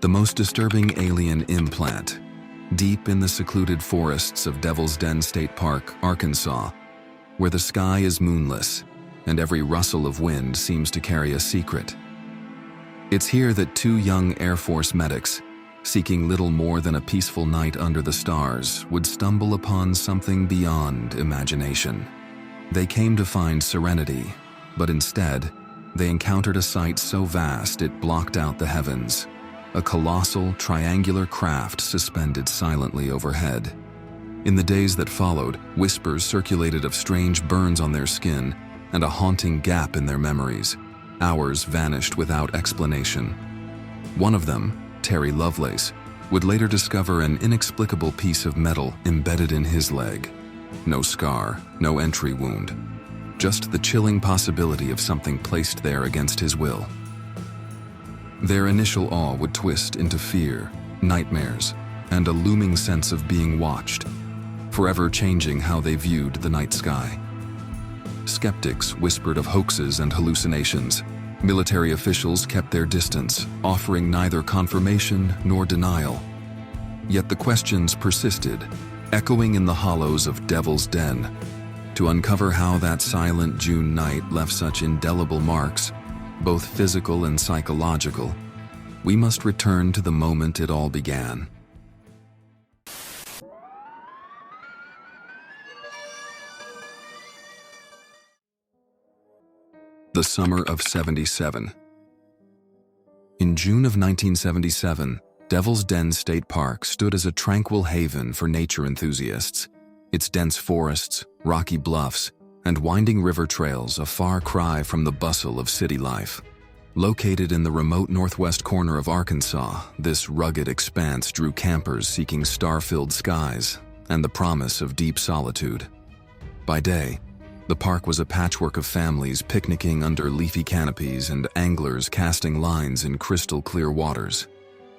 The most disturbing alien implant, deep in the secluded forests of Devil's Den State Park, Arkansas, where the sky is moonless and every rustle of wind seems to carry a secret. It's here that two young Air Force medics, seeking little more than a peaceful night under the stars, would stumble upon something beyond imagination. They came to find serenity, but instead, they encountered a sight so vast it blocked out the heavens. A colossal, triangular craft suspended silently overhead. In the days that followed, whispers circulated of strange burns on their skin and a haunting gap in their memories. Hours vanished without explanation. One of them, Terry Lovelace, would later discover an inexplicable piece of metal embedded in his leg. No scar, no entry wound, just the chilling possibility of something placed there against his will. Their initial awe would twist into fear, nightmares, and a looming sense of being watched, forever changing how they viewed the night sky. Skeptics whispered of hoaxes and hallucinations. Military officials kept their distance, offering neither confirmation nor denial. Yet the questions persisted, echoing in the hollows of Devil's Den. To uncover how that silent June night left such indelible marks, both physical and psychological, we must return to the moment it all began. The summer of '77. In June of 1977, Devil's Den State Park stood as a tranquil haven for nature enthusiasts. Its dense forests, rocky bluffs, and winding river trails a far cry from the bustle of city life. Located in the remote northwest corner of Arkansas, this rugged expanse drew campers seeking star-filled skies and the promise of deep solitude. By day, the park was a patchwork of families picnicking under leafy canopies and anglers casting lines in crystal-clear waters.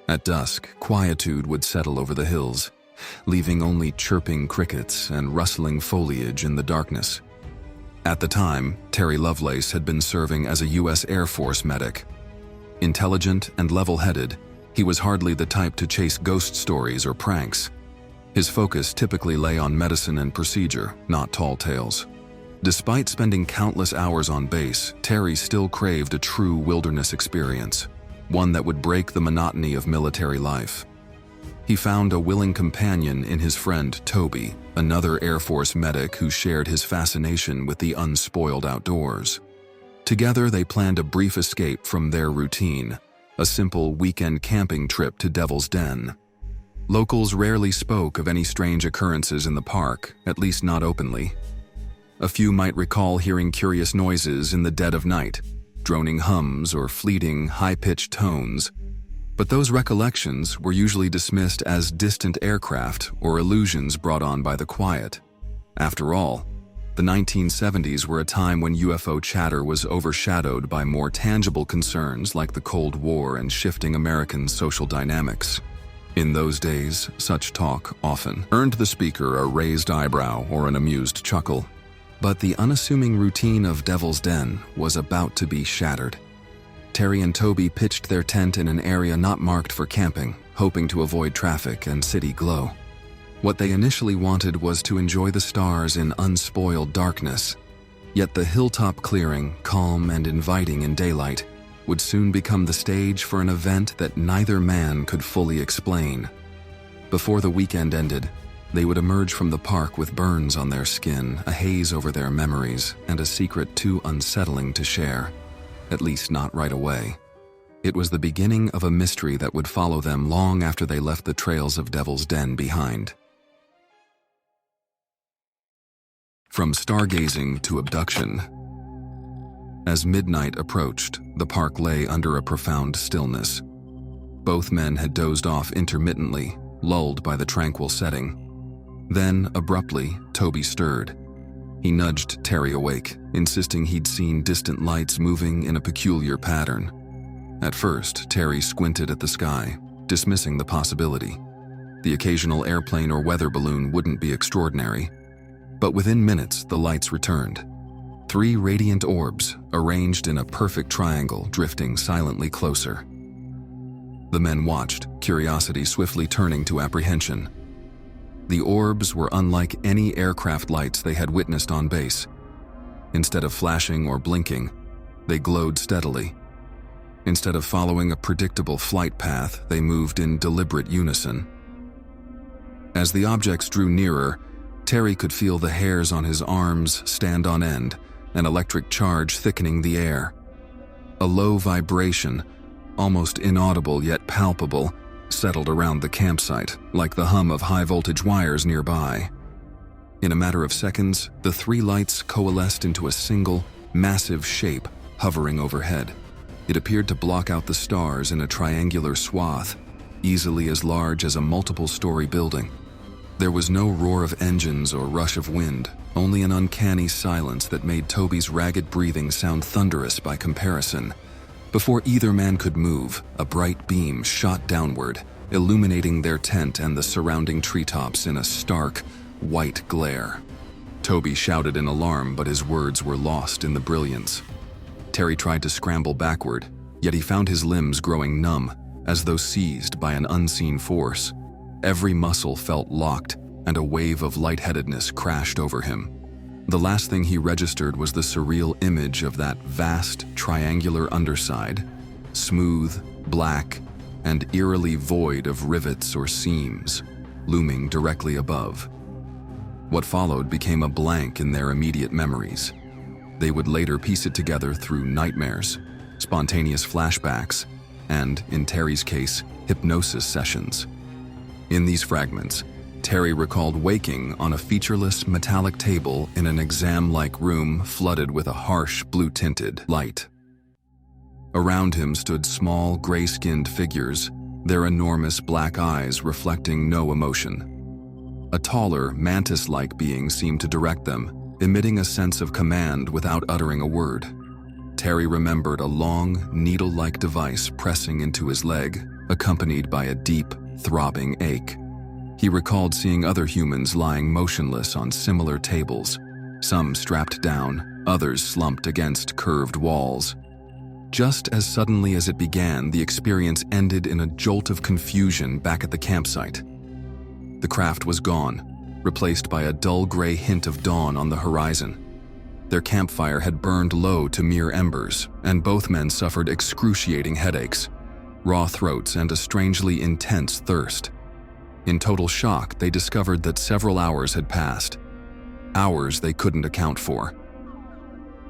At dusk, quietude would settle over the hills, leaving only chirping crickets and rustling foliage in the darkness. At the time, Terry Lovelace had been serving as a U.S. Air Force medic. Intelligent and level-headed, he was hardly the type to chase ghost stories or pranks. His focus typically lay on medicine and procedure, not tall tales. Despite spending countless hours on base, Terry still craved a true wilderness experience, one that would break the monotony of military life. He found a willing companion in his friend Toby, another Air Force medic who shared his fascination with the unspoiled outdoors. Together, they planned a brief escape from their routine, a simple weekend camping trip to Devil's Den. Locals rarely spoke of any strange occurrences in the park, at least not openly. A few might recall hearing curious noises in the dead of night, droning hums or fleeting, high-pitched tones. But those recollections were usually dismissed as distant aircraft or illusions brought on by the quiet. After all, the 1970s were a time when UFO chatter was overshadowed by more tangible concerns like the Cold War and shifting American social dynamics. In those days, such talk often earned the speaker a raised eyebrow or an amused chuckle. But the unassuming routine of Devil's Den was about to be shattered. Terry and Toby pitched their tent in an area not marked for camping, hoping to avoid traffic and city glow. What they initially wanted was to enjoy the stars in unspoiled darkness. Yet the hilltop clearing, calm and inviting in daylight, would soon become the stage for an event that neither man could fully explain. Before the weekend ended, they would emerge from the park with burns on their skin, a haze over their memories, and a secret too unsettling to share. At least not right away. It was the beginning of a mystery that would follow them long after they left the trails of Devil's Den behind. From stargazing to abduction. As midnight approached, the park lay under a profound stillness. Both men had dozed off intermittently, lulled by the tranquil setting. Then, abruptly, Toby stirred. He nudged Terry awake, insisting he'd seen distant lights moving in a peculiar pattern. At first, Terry squinted at the sky, dismissing the possibility. The occasional airplane or weather balloon wouldn't be extraordinary. But within minutes, the lights returned. 3 radiant orbs, arranged in a perfect triangle, drifting silently closer. The men watched, curiosity swiftly turning to apprehension. The orbs were unlike any aircraft lights they had witnessed on base. Instead of flashing or blinking, they glowed steadily. Instead of following a predictable flight path, they moved in deliberate unison. As the objects drew nearer, Terry could feel the hairs on his arms stand on end, an electric charge thickening the air. A low vibration, almost inaudible yet palpable, settled around the campsite, like the hum of high-voltage wires nearby. In a matter of seconds, the three lights coalesced into a single, massive shape hovering overhead. It appeared to block out the stars in a triangular swath, easily as large as a multiple-story building. There was no roar of engines or rush of wind, only an uncanny silence that made Toby's ragged breathing sound thunderous by comparison. Before either man could move, a bright beam shot downward, illuminating their tent and the surrounding treetops in a stark, white glare. Toby shouted in alarm, but his words were lost in the brilliance. Terry tried to scramble backward, yet he found his limbs growing numb, as though seized by an unseen force. Every muscle felt locked, and a wave of lightheadedness crashed over him. The last thing he registered was the surreal image of that vast, triangular underside, smooth, black, and eerily void of rivets or seams, looming directly above. What followed became a blank in their immediate memories. They would later piece it together through nightmares, spontaneous flashbacks, and, in Terry's case, hypnosis sessions. In these fragments, Terry recalled waking on a featureless metallic table in an exam-like room flooded with a harsh blue-tinted light. Around him stood small, gray-skinned figures, their enormous black eyes reflecting no emotion. A taller, mantis-like being seemed to direct them, emitting a sense of command without uttering a word. Terry remembered a long, needle-like device pressing into his leg, accompanied by a deep, throbbing ache. He recalled seeing other humans lying motionless on similar tables, some strapped down, others slumped against curved walls. Just as suddenly as it began, the experience ended in a jolt of confusion back at the campsite. The craft was gone, replaced by a dull gray hint of dawn on the horizon. Their campfire had burned low to mere embers, and both men suffered excruciating headaches, raw throats, and a strangely intense thirst. In total shock, they discovered that several hours had passed, hours they couldn't account for.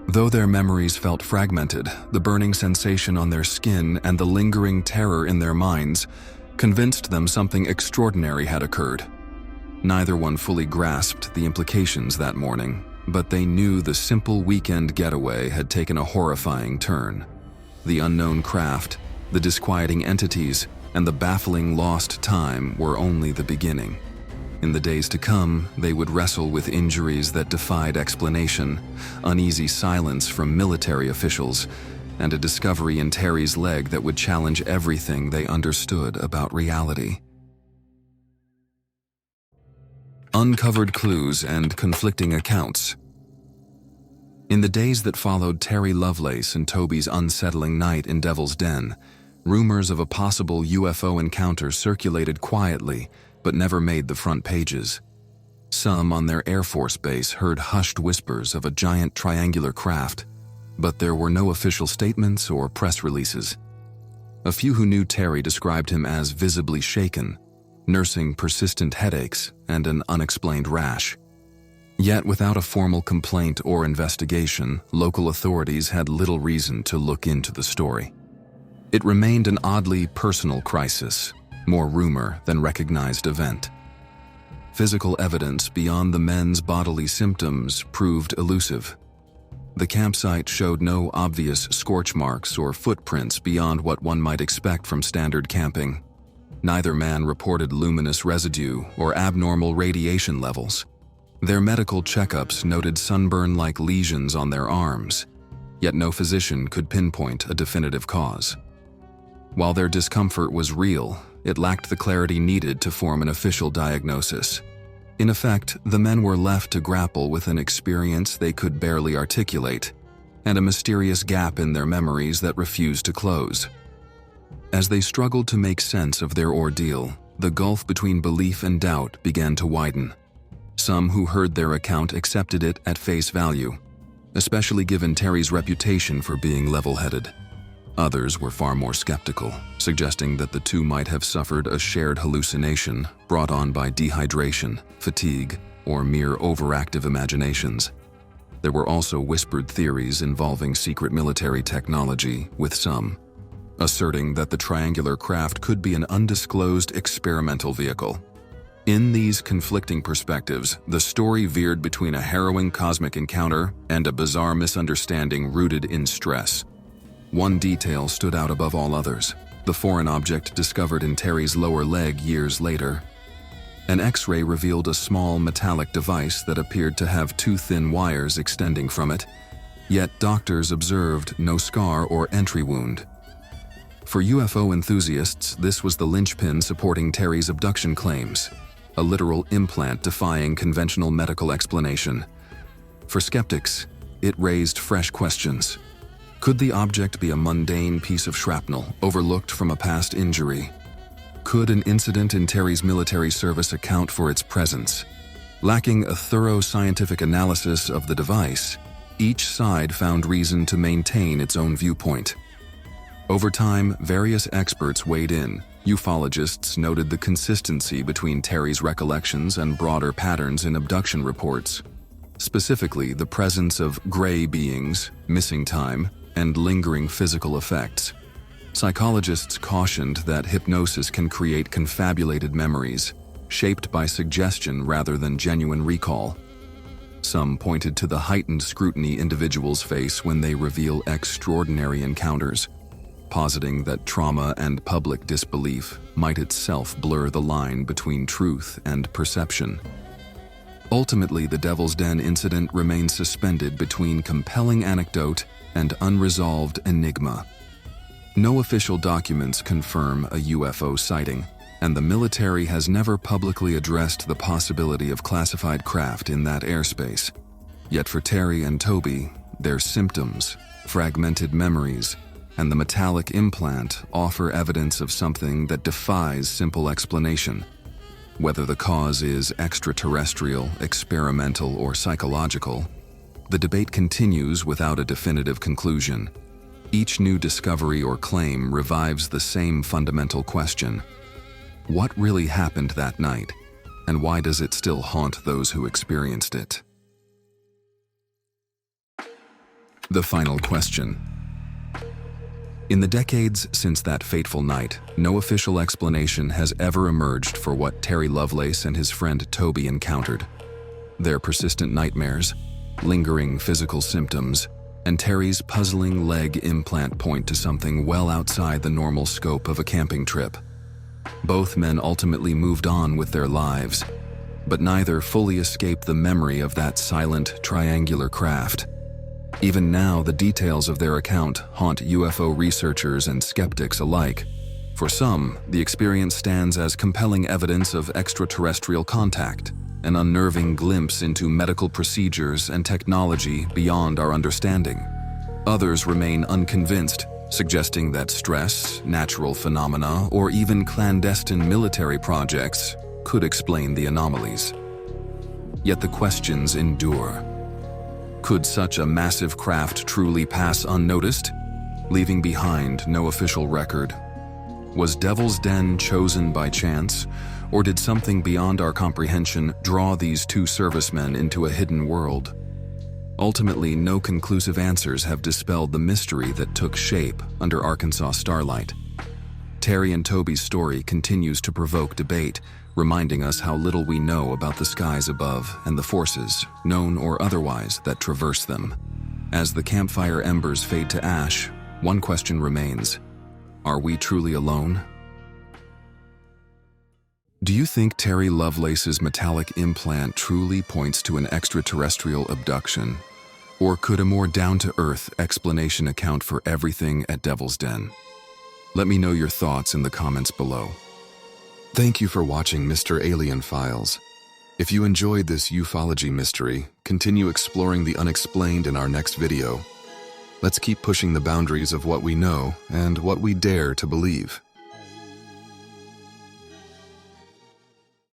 Though their memories felt fragmented, the burning sensation on their skin and the lingering terror in their minds convinced them something extraordinary had occurred. Neither one fully grasped the implications that morning, but they knew the simple weekend getaway had taken a horrifying turn. The unknown craft, the disquieting entities, and the baffling lost time were only the beginning. In the days to come, they would wrestle with injuries that defied explanation, uneasy silence from military officials, and a discovery in Terry's leg that would challenge everything they understood about reality. Uncovered clues and conflicting accounts. In the days that followed Terry Lovelace and Toby's unsettling night in Devil's Den, rumors of a possible UFO encounter circulated quietly, but never made the front pages. Some on their Air Force base heard hushed whispers of a giant triangular craft, but there were no official statements or press releases. A few who knew Terry described him as visibly shaken, nursing persistent headaches and an unexplained rash. Yet without a formal complaint or investigation, local authorities had little reason to look into the story. It remained an oddly personal crisis, more rumor than recognized event. Physical evidence beyond the men's bodily symptoms proved elusive. The campsite showed no obvious scorch marks or footprints beyond what one might expect from standard camping. Neither man reported luminous residue or abnormal radiation levels. Their medical checkups noted sunburn-like lesions on their arms, yet no physician could pinpoint a definitive cause. While their discomfort was real, it lacked the clarity needed to form an official diagnosis. In effect, the men were left to grapple with an experience they could barely articulate, and a mysterious gap in their memories that refused to close. As they struggled to make sense of their ordeal, the gulf between belief and doubt began to widen. Some who heard their account accepted it at face value, especially given Terry's reputation for being level-headed. Others were far more skeptical, suggesting that the two might have suffered a shared hallucination brought on by dehydration, fatigue, or mere overactive imaginations. There were also whispered theories involving secret military technology, with some asserting that the triangular craft could be an undisclosed experimental vehicle. In these conflicting perspectives, the story veered between a harrowing cosmic encounter and a bizarre misunderstanding rooted in stress. One detail stood out above all others: the foreign object discovered in Terry's lower leg years later. An X-ray revealed a small metallic device that appeared to have two thin wires extending from it, yet doctors observed no scar or entry wound. For UFO enthusiasts, this was the linchpin supporting Terry's abduction claims, a literal implant defying conventional medical explanation. For skeptics, it raised fresh questions. Could the object be a mundane piece of shrapnel overlooked from a past injury? Could an incident in Terry's military service account for its presence? Lacking a thorough scientific analysis of the device, each side found reason to maintain its own viewpoint. Over time, various experts weighed in. Ufologists noted the consistency between Terry's recollections and broader patterns in abduction reports, specifically the presence of gray beings, missing time, and lingering physical effects. Psychologists cautioned that hypnosis can create confabulated memories, shaped by suggestion rather than genuine recall. Some pointed to the heightened scrutiny individuals face when they reveal extraordinary encounters, positing that trauma and public disbelief might itself blur the line between truth and perception. Ultimately, the Devil's Den incident remains suspended between compelling anecdote and unresolved enigma. No official documents confirm a UFO sighting, and the military has never publicly addressed the possibility of classified craft in that airspace. Yet for Terry and Toby, their symptoms, fragmented memories, and the metallic implant offer evidence of something that defies simple explanation. Whether the cause is extraterrestrial, experimental, or psychological, the debate continues without a definitive conclusion. Each new discovery or claim revives the same fundamental question: what really happened that night, and why does it still haunt those who experienced it? The final question. In the decades since that fateful night, no official explanation has ever emerged for what Terry Lovelace and his friend Toby encountered. Their persistent nightmares, lingering physical symptoms, and Terry's puzzling leg implant point to something well outside the normal scope of a camping trip. Both men ultimately moved on with their lives, but neither fully escaped the memory of that silent, triangular craft. Even now, the details of their account haunt UFO researchers and skeptics alike. For some, the experience stands as compelling evidence of extraterrestrial contact, an unnerving glimpse into medical procedures and technology beyond our understanding. Others remain unconvinced, suggesting that stress, natural phenomena, or even clandestine military projects could explain the anomalies. Yet the questions endure. Could such a massive craft truly pass unnoticed, leaving behind no official record? Was Devil's Den chosen by chance, or did something beyond our comprehension draw these two servicemen into a hidden world? Ultimately, no conclusive answers have dispelled the mystery that took shape under Arkansas starlight. Terry and Toby's story continues to provoke debate, reminding us how little we know about the skies above and the forces, known or otherwise, that traverse them. As the campfire embers fade to ash, one question remains: are we truly alone? Do you think Terry Lovelace's metallic implant truly points to an extraterrestrial abduction? Or could a more down-to-earth explanation account for everything at Devil's Den? Let me know your thoughts in the comments below. Thank you for watching Mr. Alien Files. If you enjoyed this ufology mystery, continue exploring the unexplained in our next video. Let's keep pushing the boundaries of what we know and what we dare to believe.